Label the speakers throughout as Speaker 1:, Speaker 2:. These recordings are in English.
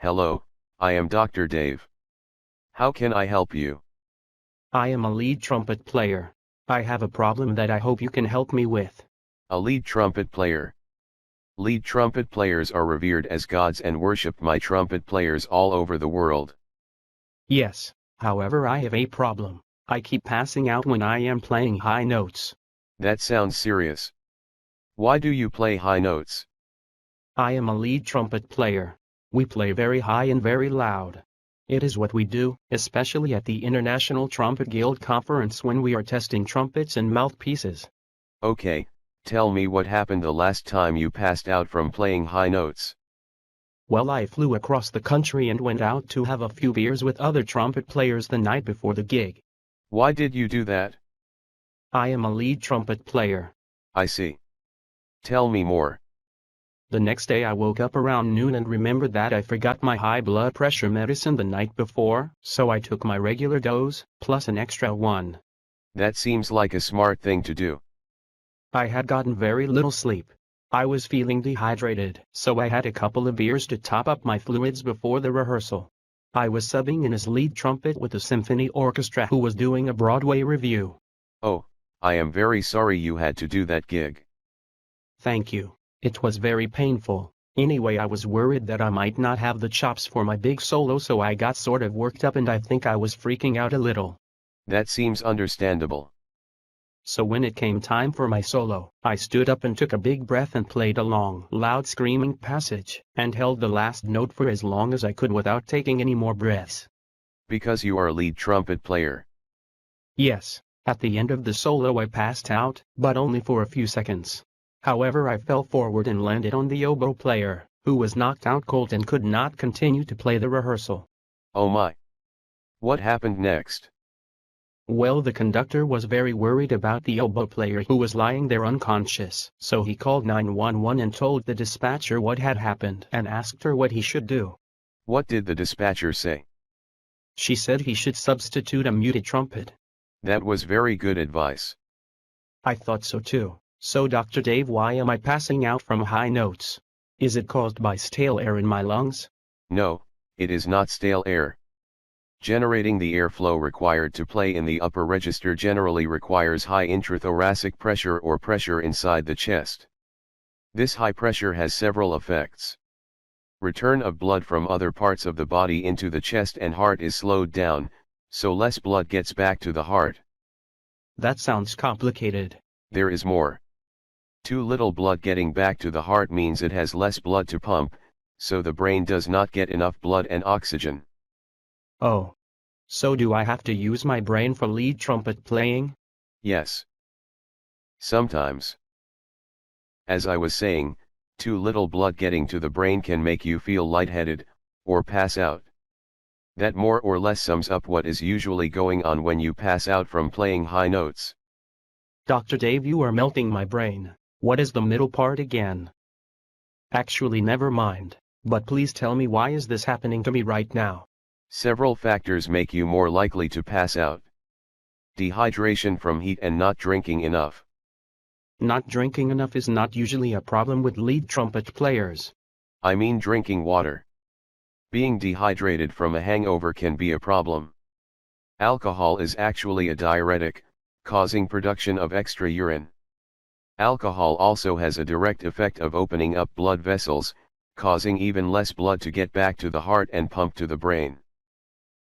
Speaker 1: Hello, I am Dr. Dave. How can I help you?
Speaker 2: I am a lead trumpet player. I have a problem that I hope you can help me with.
Speaker 1: A lead trumpet player. Lead trumpet players are revered as gods and worshipped by trumpet players all over the world.
Speaker 2: Yes, however I have a problem. I keep passing out when I am playing high notes.
Speaker 1: That sounds serious. Why do you play high notes?
Speaker 2: I am a lead trumpet player. We play very high and very loud. It is what we do, especially at the International Trumpet Guild Conference when we are testing trumpets and mouthpieces.
Speaker 1: Okay, tell me what happened the last time you passed out from playing high notes.
Speaker 2: Well, I flew across the country and went out to have a few beers with other trumpet players the night before the gig.
Speaker 1: Why did you do that?
Speaker 2: I am a lead trumpet player.
Speaker 1: I see. Tell me more.
Speaker 2: The next day I woke up around noon and remembered that I forgot my high blood pressure medicine the night before, so I took my regular dose, plus an extra one.
Speaker 1: That seems like a smart thing to do.
Speaker 2: I had gotten very little sleep. I was feeling dehydrated, so I had a couple of beers to top up my fluids before the rehearsal. I was subbing in as lead trumpet with the symphony orchestra who was doing a Broadway review.
Speaker 1: Oh, I am very sorry you had to do that gig.
Speaker 2: Thank you. It was very painful. Anyway, I was worried that I might not have the chops for my big solo, so I got sort of worked up and I think I was freaking out a little.
Speaker 1: That seems understandable.
Speaker 2: So when it came time for my solo, I stood up and took a big breath and played a long, loud screaming passage, and held the last note for as long as I could without taking any more breaths.
Speaker 1: Because you are a lead trumpet player.
Speaker 2: Yes, at the end of the solo I passed out, but only for a few seconds. However, I fell forward and landed on the oboe player, who was knocked out cold and could not continue to play the rehearsal.
Speaker 1: Oh my. What happened next?
Speaker 2: Well, the conductor was very worried about the oboe player who was lying there unconscious, so he called 911 and told the dispatcher what had happened and asked her what he should do.
Speaker 1: What did the dispatcher say?
Speaker 2: She said he should substitute a muted trumpet.
Speaker 1: That was very good advice.
Speaker 2: I thought so too. So Dr. Dave, why am I passing out from high notes? Is it caused by stale air in my lungs?
Speaker 1: No, it is not stale air. Generating the airflow required to play in the upper register generally requires high intrathoracic pressure or pressure inside the chest. This high pressure has several effects. Return of blood from other parts of the body into the chest and heart is slowed down, so less blood gets back to the heart.
Speaker 2: That sounds complicated.
Speaker 1: There is more. Too little blood getting back to the heart means it has less blood to pump, so the brain does not get enough blood and oxygen.
Speaker 2: Oh. So do I have to use my brain for lead trumpet playing?
Speaker 1: Yes. Sometimes. As I was saying, too little blood getting to the brain can make you feel lightheaded, or pass out. That more or less sums up what is usually going on when you pass out from playing high notes.
Speaker 2: Dr. Dave, you are melting my brain. What is the middle part again? Actually, never mind, but please tell me, why is this happening to me right now?
Speaker 1: Several factors make you more likely to pass out. Dehydration from heat and not drinking enough.
Speaker 2: Not drinking enough is not usually a problem with lead trumpet players.
Speaker 1: I mean drinking water. Being dehydrated from a hangover can be a problem. Alcohol is actually a diuretic, causing production of extra urine. Alcohol also has a direct effect of opening up blood vessels, causing even less blood to get back to the heart and pump to the brain.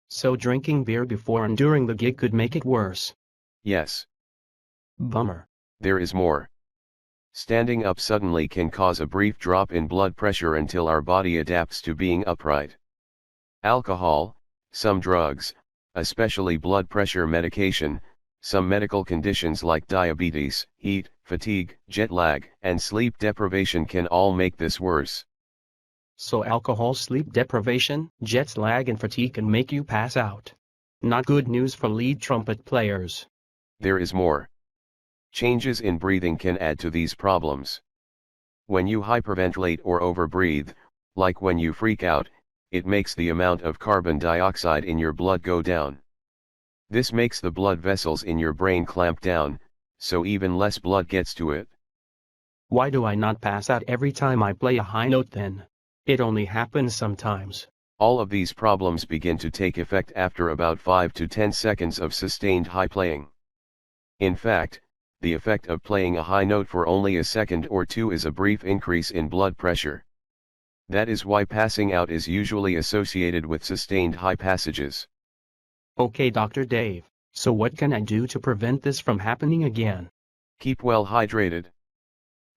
Speaker 2: So drinking beer before and during the gig could make it worse.
Speaker 1: Yes.
Speaker 2: Bummer.
Speaker 1: There is more. Standing up suddenly can cause a brief drop in blood pressure until our body adapts to being upright. Alcohol, some drugs, especially blood pressure medication, some medical conditions like diabetes, heat, fatigue, jet lag, and sleep deprivation can all make this worse.
Speaker 2: So alcohol, sleep deprivation, jet lag and fatigue can make you pass out. Not good news for lead trumpet players.
Speaker 1: There is more. Changes in breathing can add to these problems. When you hyperventilate or overbreathe, like when you freak out, it makes the amount of carbon dioxide in your blood go down. This makes the blood vessels in your brain clamp down, so even less blood gets to it.
Speaker 2: Why do I not pass out every time I play a high note then? It only happens sometimes.
Speaker 1: All of these problems begin to take effect after about 5 to 10 seconds of sustained high playing. In fact, the effect of playing a high note for only a second or two is a brief increase in blood pressure. That is why passing out is usually associated with sustained high passages.
Speaker 2: Okay, Dr. Dave, so what can I do to prevent this from happening again?
Speaker 1: Keep well hydrated.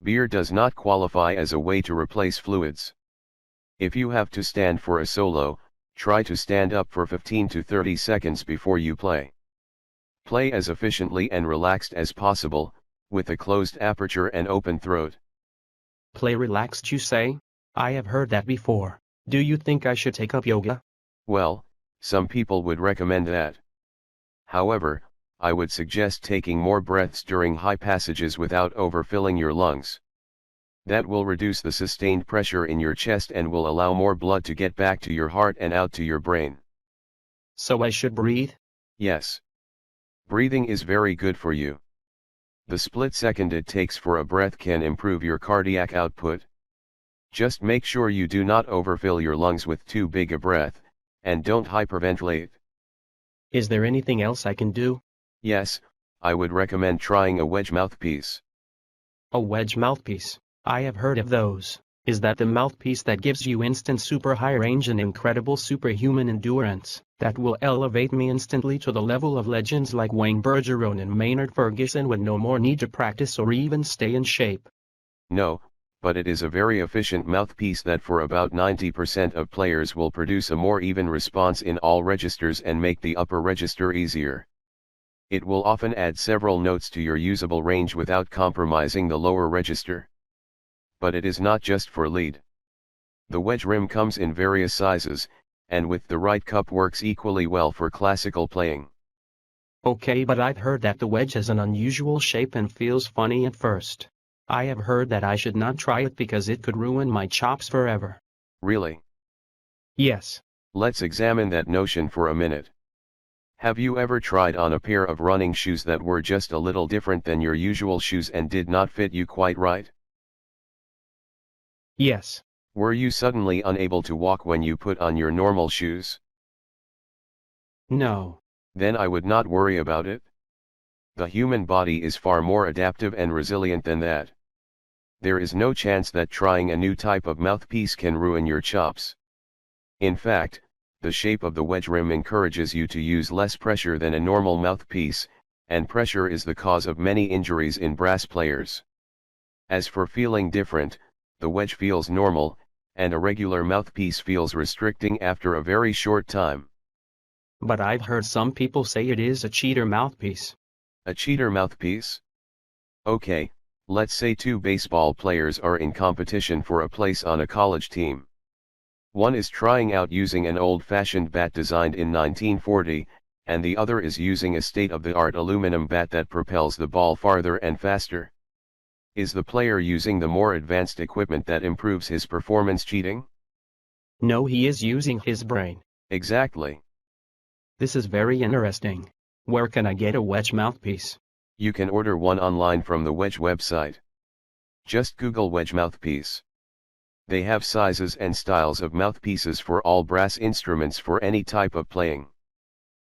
Speaker 1: Beer does not qualify as a way to replace fluids. If you have to stand for a solo, try to stand up for 15 to 30 seconds before you play. Play as efficiently and relaxed as possible, with a closed aperture and open throat.
Speaker 2: Play relaxed, you say? I have heard that before. Do you think I should take up yoga?
Speaker 1: Well, some people would recommend that. However, I would suggest taking more breaths during high passages without overfilling your lungs. That will reduce the sustained pressure in your chest and will allow more blood to get back to your heart and out to your brain.
Speaker 2: So I should breathe?
Speaker 1: Yes. Breathing is very good for you. The split second it takes for a breath can improve your cardiac output. Just make sure you do not overfill your lungs with too big a breath, and don't hyperventilate.
Speaker 2: Is there anything else I can do?
Speaker 1: Yes, I would recommend trying a wedge mouthpiece.
Speaker 2: A wedge mouthpiece. I have heard of those. Is that the mouthpiece that gives you instant super high range and incredible superhuman endurance, that will elevate me instantly to the level of legends like Wayne Bergeron and Maynard Ferguson with no more need to practice or even stay in shape?
Speaker 1: No, but it is a very efficient mouthpiece that for about 90% of players will produce a more even response in all registers and make the upper register easier. It will often add several notes to your usable range without compromising the lower register. But it is not just for lead. The wedge rim comes in various sizes, and with the right cup works equally well for classical playing.
Speaker 2: Okay, but I've heard that the wedge has an unusual shape and feels funny at first. I have heard that I should not try it because it could ruin my chops forever.
Speaker 1: Really?
Speaker 2: Yes.
Speaker 1: Let's examine that notion for a minute. Have you ever tried on a pair of running shoes that were just a little different than your usual shoes and did not fit you quite right?
Speaker 2: Yes.
Speaker 1: Were you suddenly unable to walk when you put on your normal shoes?
Speaker 2: No.
Speaker 1: Then I would not worry about it. The human body is far more adaptive and resilient than that. There is no chance that trying a new type of mouthpiece can ruin your chops. In fact, the shape of the wedge rim encourages you to use less pressure than a normal mouthpiece, and pressure is the cause of many injuries in brass players. As for feeling different, the wedge feels normal, and a regular mouthpiece feels restricting after a very short time.
Speaker 2: But I've heard some people say it is a cheater mouthpiece.
Speaker 1: A cheater mouthpiece? Okay, let's say two baseball players are in competition for a place on a college team. One is trying out using an old-fashioned bat designed in 1940, and the other is using a state-of-the-art aluminum bat that propels the ball farther and faster. Is the player using the more advanced equipment that improves his performance cheating?
Speaker 2: No, he is using his brain.
Speaker 1: Exactly.
Speaker 2: This is very interesting. Where can I get a wedge mouthpiece?
Speaker 1: You can order one online from the Wedge website. Just Google wedge mouthpiece. They have sizes and styles of mouthpieces for all brass instruments for any type of playing.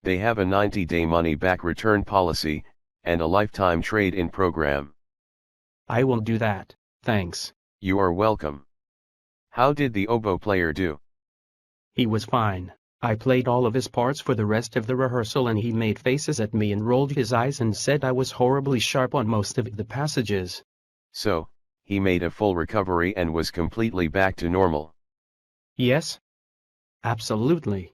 Speaker 1: They have a 90-day money-back return policy, and a lifetime trade-in program.
Speaker 2: I will do that, thanks.
Speaker 1: You are welcome. How did the oboe player do?
Speaker 2: He was fine. I played all of his parts for the rest of the rehearsal and he made faces at me and rolled his eyes and said I was horribly sharp on most of the passages.
Speaker 1: So, he made a full recovery and was completely back to normal.
Speaker 2: Yes? Absolutely.